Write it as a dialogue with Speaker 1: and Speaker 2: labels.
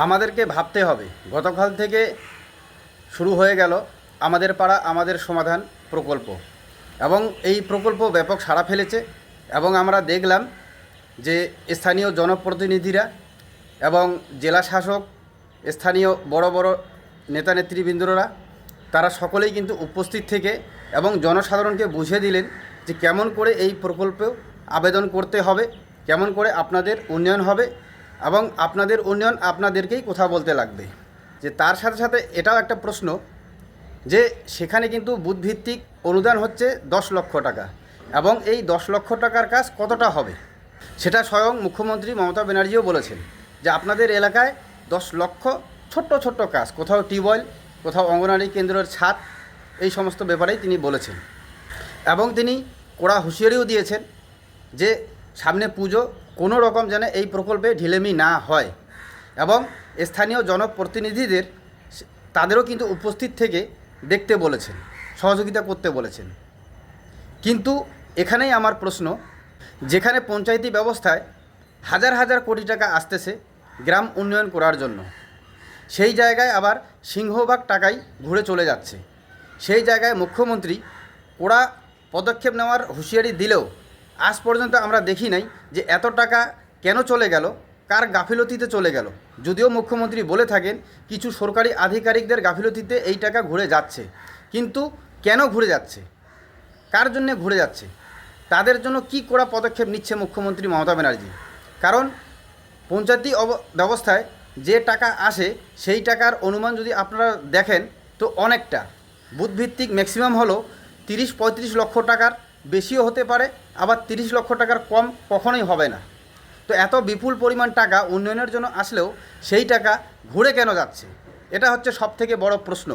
Speaker 1: আমাদেরকে ভাবতে হবে। গতকাল থেকে শুরু হয়ে গেল আমাদের পাড়া আমাদের সমাধান প্রকল্প, এবং এই প্রকল্প ব্যাপক সাড়া ফেলেছে। এবং আমরা দেখলাম যে স্থানীয় জনপ্রতিনিধিরা এবং জেলা শাসক, স্থানীয় বড় বড় নেতা নেতৃবৃন্দরা, তারা সকলেই কিন্তু উপস্থিত থেকে এবং জনসাধারণকে বুঝিয়ে দিলেন যে কেমন করে এই প্রকল্পে আবেদন করতে হবে, কেমন করে আপনাদের উন্নয়ন হবে, এবং আপনাদের উন্নয়ন আপনাদেরকেই কথা বলতে লাগবে। যে তার সাথে সাথে এটাও একটা প্রশ্ন যে সেখানে কিন্তু বুথভিত্তিক অনুদান হচ্ছে 10 লক্ষ টাকা, এবং এই 10 লক্ষ টাকার কাজ কতটা হবে সেটা স্বয়ং মুখ্যমন্ত্রী মমতা ব্যানার্জিও বলেছেন যে আপনাদের এলাকায় 10 লক্ষ ছোট্ট ছোট্ট কাজ, কোথাও টিউবওয়েল, কোথাও অঙ্গনওয়াড়ি কেন্দ্রের ছাদ, এই সমস্ত ব্যাপারেই তিনি বলেছেন। এবং তিনি কড়া হুঁশিয়ারিও দিয়েছেন যে সামনে পুজো, কোনো রকম যেন এই প্রকল্পে ঢিলেমি না হয়, এবং স্থানীয় জনপ্রতিনিধিদের তাদেরও কিন্তু উপস্থিত থেকে দেখতে বলেছেন, সহযোগিতা করতে বলেছেন। কিন্তু এখানেই আমার প্রশ্ন, যেখানে পঞ্চায়েতি ব্যবস্থায় হাজার হাজার কোটি টাকা আসতেছে গ্রাম উন্নয়ন করার জন্য, সেই জায়গায় আবার সিংহভাগ টাকাই ঘুরে চলে যাচ্ছে। সেই জায়গায় মুখ্যমন্ত্রী কড়া পদক্ষেপ নেওয়ার হুঁশিয়ারি দিলেও আজ পর্যন্ত আমরা দেখি নাই যে এত টাকা কেন চলে গেল, কার গাফিলতিতে চলে গেল। যদিও মুখ্যমন্ত্রী বলে থাকেন কিছু সরকারি আধিকারিকদের গাফিলতিতে এই টাকা ঘুরে যাচ্ছে, কিন্তু কেন ঘুরে যাচ্ছে, কার জন্য ঘুরে যাচ্ছে, তাদের জন্য কি কড়া পদক্ষেপ নিচ্ছে মুখ্যমন্ত্রী মমতা ব্যানার্জি? কারণ পঞ্চায়েতি ব্যবস্থায় যে টাকা আসে সেই টাকার অনুমান যদি আপনারা দেখেন তো অনেকটা, বুথভিত্তিক ম্যাক্সিমাম হলো 30-35 লক্ষ টাকার বেশিও হতে পারে, আবার 30 লক্ষ টাকার কম কখনোই হবে না। তো এত বিপুল পরিমাণ টাকা উন্নয়নের জন্য আসলেও সেই টাকা ঘুরে কেন যাচ্ছে, এটা হচ্ছে সবথেকে বড় প্রশ্ন।